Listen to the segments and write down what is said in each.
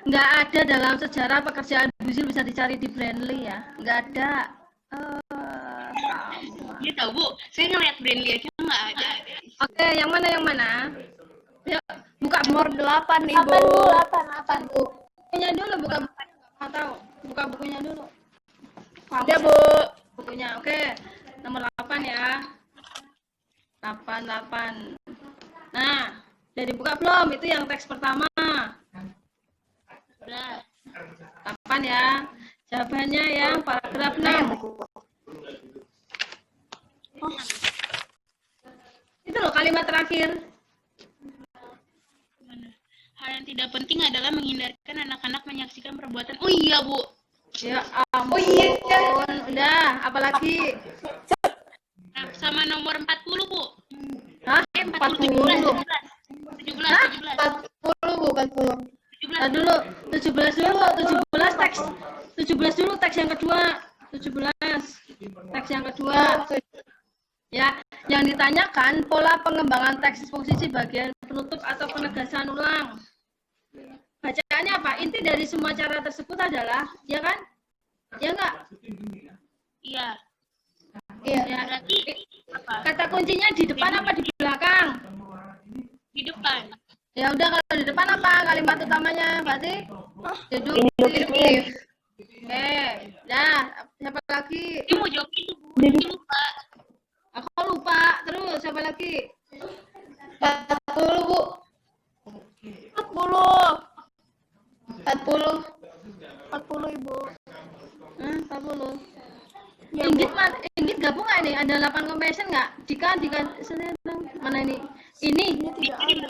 nggak ada dalam sejarah pekerjaan Busil bisa dicari di Brandly ya, nggak ada. Iya tahu Bu, saya ngeliat Brandly aja nggak ada. Oke, yang mana? Ya, buka nomor 8 Ibu. 8 Bu. bukunya dulu, nggak tahu. Buka bukunya dulu. Ada Bu. Bukunya, oke. Nomor 8 ya. 8. Nah, jadi buka belum? Itu yang teks pertama. Udah. 8 ya. Jawabannya yang paragraf 6. Itu loh kalimat terakhir. Hal yang tidak penting adalah menghindarkan anak-anak menyaksikan perbuatan. Oh iya Bu. Ya ampun. Udah, apalagi? Nah, sama nomor 40 Bu. Hah? 40. 17. 40 Bu, 40. Nah, dulu 17 teks. 17 dulu teks yang kedua. 17. Teks yang kedua. Ya, yang ditanyakan pola pengembangan teks eksposisi bagian penutup atau penegasan ulang. Bacaannya apa? Inti dari semua cara tersebut adalah, ya kan? Ya enggak? Iya. Iya. Ya. Berarti apa? Kata kuncinya di depan apa di belakang? Di depan. Ya udah, kalau di depan apa kalimat utamanya? Berarti Induktif. Oke. Nah, siapa lagi? Dia mau jawab itu Bu. Dia lupa. Aku lupa. Terus siapa lagi? 40 Bu. 40. 40. 40 Ibu. 40. Ya, Inggit gabung nggak nih? Ada 8 compassion nggak? Dika, mana ini? Ini tidak ada.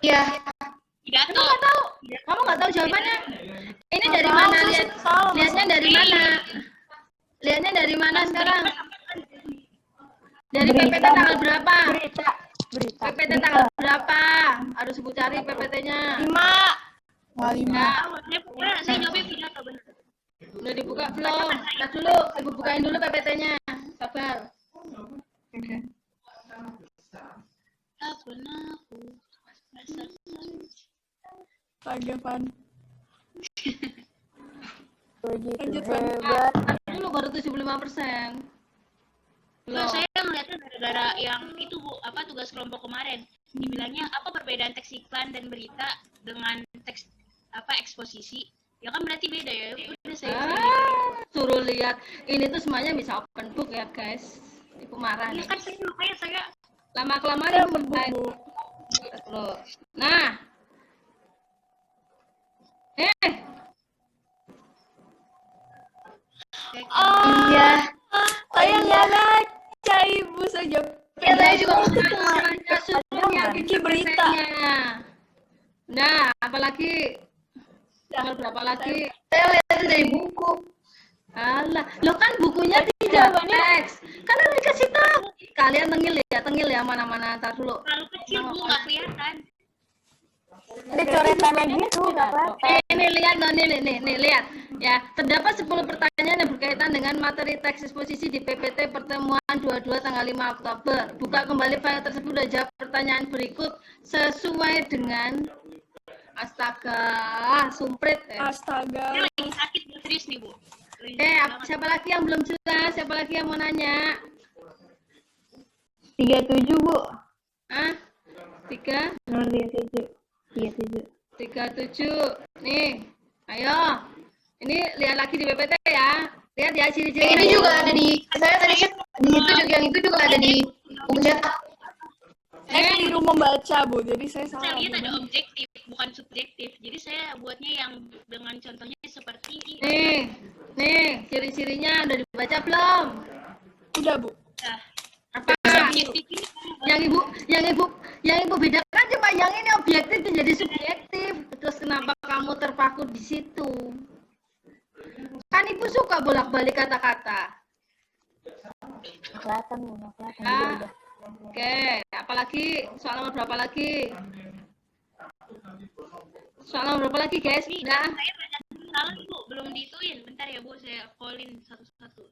Iya. Tidak kamu nggak tahu? Kamu nggak tahu jawabannya? Ini dari mana? Lihatnya dari mana? Lihatnya dari mana sekarang? Dari PPT tanggal berapa? Berita. PPT tanggal berapa? Harus Ibu cari PPT-nya. 5. Saya jawabnya tidak tahu benar. Udah dibuka belum? Nah dulu, Ibu bukain dulu PPT-nya. Sabar. Apa aku? Pagapan. Begitu Lanjut, hebat. Dulu baru 75%. Nah, saya melihatnya gara-gara yang itu Bu, apa tugas kelompok kemarin. Dibilangnya apa perbedaan teks iklan dan berita dengan teks apa eksposisi? Ya kan berarti beda ya. Udah saya Suruh lihat. Ini tuh semuanya bisa open book ya guys. Ibu marah ya nih. kan saya makanya saya Lama-kelamaan Ibu Bu. loh. Nah. Iya. Saya nggak baca Ibu saja. Ya, saya juga Ini berita. Nah, apalagi? Tanggal berapa lagi? Saya lihat dari buku. Alah, lo kan bukunya tidak teks. Kan udah dikasih tahu. Kalian tengil ya mana-mana. Ntar dulu. terlalu kecil Bu, nggak kelihatan. Ada coretannya gitu, nggak apa-apa. Ini lihat dong, nih lihat. Ya, terdapat 10 pertanyaan yang berkaitan dengan materi teks eksposisi di PPT pertemuan 22 tanggal 5 Oktober. Buka kembali file tersebut dan jawab pertanyaan berikut sesuai dengan astaga, sumprit. Astaga. Saya lagi sakit Bu, serius nih Bu. Siapa lagi yang belum jelas? Siapa lagi yang mau nanya? 37 Bu. Ah? 3? Nomor 37. 37. Nih. Ayo. Ini lihat lagi di PPT ya. Lihat ya ciri-ciri. Ini juga ada di saya tadi kan di situ juga yang itu juga ada di buku cetak. Saya di rumah baca Bu, jadi saya Saya salah. lihat ada objektif, bukan subjektif. Jadi saya buatnya yang dengan contohnya seperti ini. Nih, ciri-cirinya udah dibaca belum? Udah Bu. Nah, Apa? objektif ini Yang ibu bedakan cuma yang ini objektif menjadi subjektif. Terus kenapa kamu terpaku di situ? Kan ibu suka bolak-balik kata-kata. Kelihatan Bu, kelihatan. Ah, Oke, apalagi soal nomor berapa lagi? Soal nomor berapa lagi guys? Udah. saya banyak salah Bu, belum diituin. Bentar ya Bu, saya call-in satu-satu.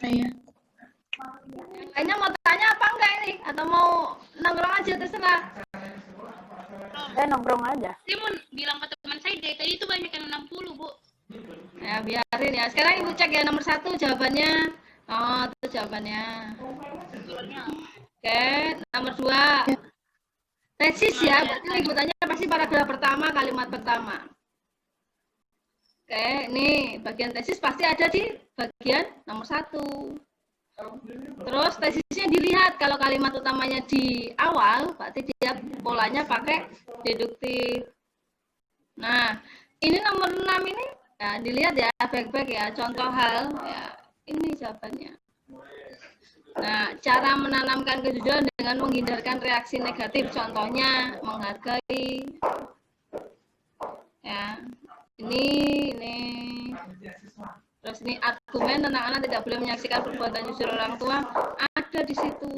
Iya. Kayaknya mau tanya apa enggak ini? Atau mau nongkrong aja terserah? nongkrong aja. Saya mau bilang ke teman saya dari tadi itu banyak yang 60, Bu. Ya, biarin ya. Sekarang Ibu cek ya nomor 1 jawabannya. Oh, itu jawabannya. Soalnya Oke, nomor 2. Tesis ya, berarti liputannya pasti paragraf pertama, kalimat pertama. Oke, ini bagian tesis pasti ada di bagian nomor 1. Terus tesisnya dilihat, kalau kalimat utamanya di awal, berarti dia polanya pakai deduktif. Nah, ini nomor 6 ini, ya, dilihat ya, baik-baik ya, contoh hal, ya, ini jawabannya. Nah, cara menanamkan kejujuran dengan menghindarkan reaksi negatif, contohnya menghargai. Ya, ini. Terus ini argumen anak-anak tidak boleh menyaksikan perbuatan jujur orang tua, ada di situ.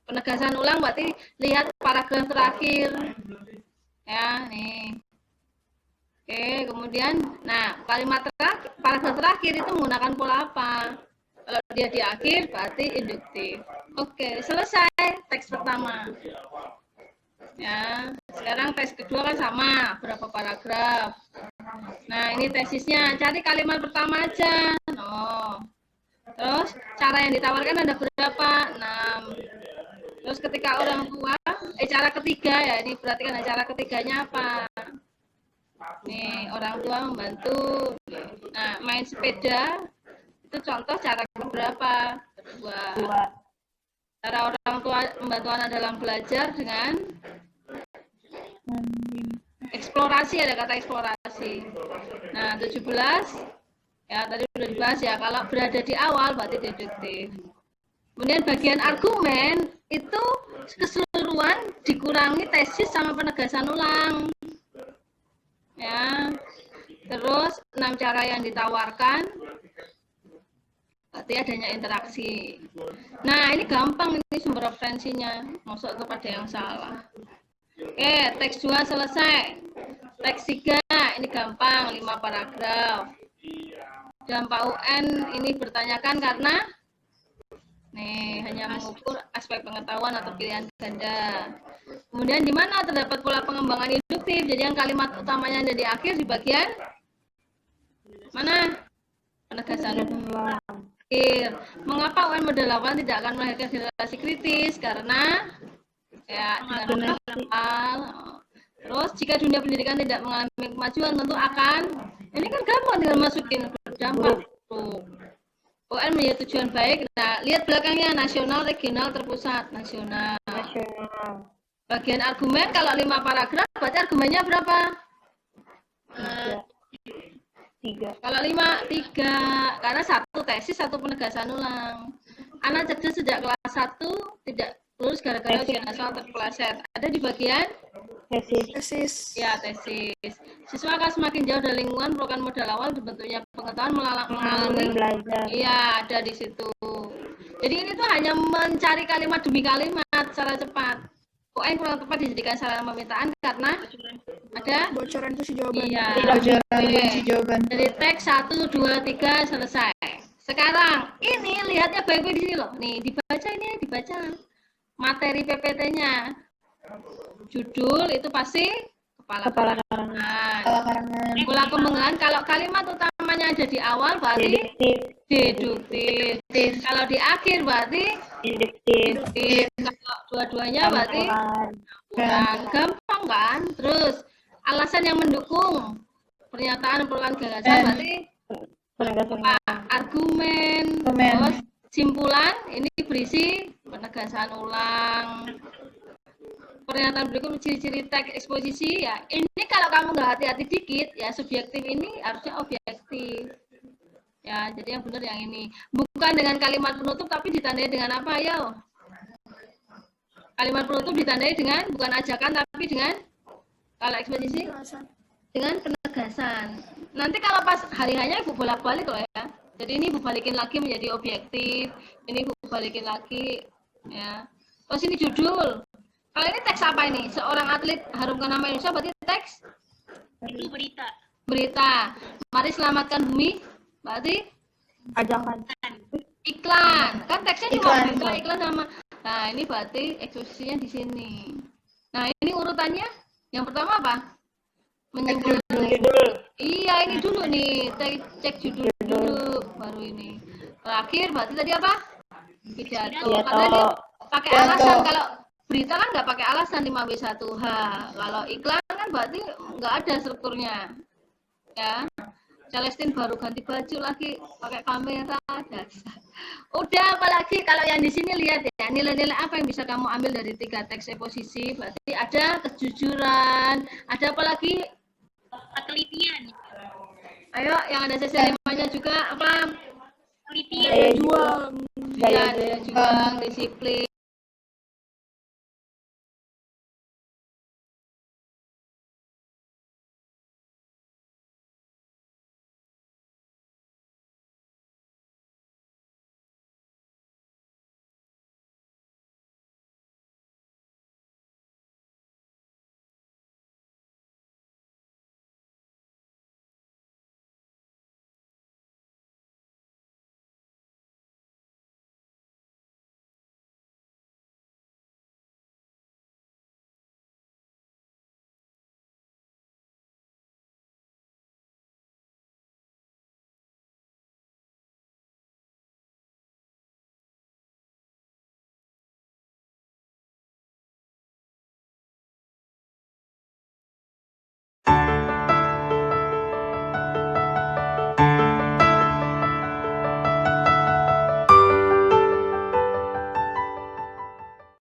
Penegasan ulang berarti lihat paragraf terakhir. Ya, nih. Oke, kemudian, nah kalimat terakhir, paragraf terakhir itu menggunakan pola apa? Kalau dia di akhir berarti induktif. Oke, selesai teks pertama. Ya, sekarang teks kedua kan sama, berapa paragraf. Nah, ini tesisnya, cari kalimat pertama aja. Oh. Terus cara yang ditawarkan ada berapa? 6. Terus ketika orang tua, cara ketiga ya, ini perhatikan cara ketiganya apa? Nih, orang tua membantu. Nah, main sepeda itu contoh cara keberapa? Kedua. Cara orang tua membantu anak dalam belajar dengan eksplorasi, ada kata eksplorasi. Nah, 17 ya tadi sudah dibahas ya, kalau berada di awal berarti deduktif. Kemudian bagian argumen itu keseluruhan dikurangi tesis sama penegasan ulang. Ya. Terus 6 cara yang ditawarkan berarti adanya interaksi. Nah, ini gampang, ini sumber referensinya. Masuk kepada yang salah. Oke, teks 2 selesai. Teks 3 ini gampang, 5 paragraf. Dampak UN ini bertanyakan karena nih hanya mengukur aspek pengetahuan atau pilihan ganda. Kemudian di mana terdapat pola pengembangan induktif? Jadi yang kalimat utamanya ada di akhir, di bagian mana? Penegasan akhir. Mengapa UN model 8 tidak akan melahirkan generasi kritis? Karena ya dengan hal. Terus jika dunia pendidikan tidak mengalami kemajuan, tentu akan, ini kan gampang tinggal masukin berdampak. UN menjadi tujuan baik. Nah, lihat belakangnya, nasional, regional, terpusat. Nasional. Bagian argumen kalau 5 paragraf, berarti argumennya berapa? 3. Kalau 5, 3. Karena 1 tesis, 1 penegasan ulang. Anak cerdas sejak kelas 1 tidak lulus gara-gara ujian nasional terpeleset. Ada di bagian Tesis. ya, tesis. Siswa akan semakin jauh dari lingkungan, merupakan modal awal dibentuknya pengetahuan melalui belajar. iya, ada di situ. Jadi ini tuh hanya mencari kalimat demi kalimat secara cepat. UN kurang tepat dijadikan sarana pemetaan karena ada Bocoran kunci jawaban. iya. Kunci jawaban. Dari teks 1, 2, 3 selesai. Sekarang ini lihatnya baik-baik di sini loh. Nih, dibaca ini, dibaca materi PPT-nya. Judul itu pasti kepala karangan. Pola pengembangan kalau kalimat utamanya ada di awal berarti deduktif. Kalau di akhir berarti induktif. Kalau dua-duanya berarti bukan. Gampang kan? Terus alasan yang mendukung pernyataan perluan gagasan berarti argumen. Terus simpulan ini berisi penegasan ulang. Pernyataan berikut ciri-ciri teks eksposisi ya. Ini kalau kamu nggak hati-hati dikit ya, subjektif ini harusnya objektif. Ya, jadi yang benar yang ini. Bukan dengan kalimat penutup tapi ditandai dengan apa ya? Kalimat penutup ditandai dengan bukan ajakan tapi dengan kalau eksposisi dengan penegasan. Nanti kalau pas hari-harinya Ibu bolak-balik loh ya. Jadi ini Ibu balikin lagi menjadi objektif. Ini Ibu balikin lagi ya. Terus ini judul. Kalau ini teks apa ini? Seorang atlet harumkan nama Indonesia berarti teks itu berita. Berita. Mari selamatkan bumi berarti Ajakan. iklan. Kan teksnya cuma Iklan. iklan sama. Nah, ini berarti eksposisinya di sini. Nah, ini urutannya Yang pertama apa? Menyimpulkan. Iya, ini dulu nih. Cek judul dulu, baru ini. Terakhir berarti tadi apa? Pidato. Karena dia pakai alasan. Kalau berita kan nggak pakai alasan 5W1H. Kalau iklan kan berarti nggak ada strukturnya. Ya. Celestin baru ganti baju lagi, pakai kamera, dasar. Udah, apalagi kalau yang di sini lihat ya, nilai-nilai apa yang bisa kamu ambil dari 3 teks eksposisi? Berarti ada kejujuran, ada apa lagi? Ketelitian. Ayo, yang ada CC5-nya juga apa? Ketelitian. Daya juang. Ya, daya juang, disiplin.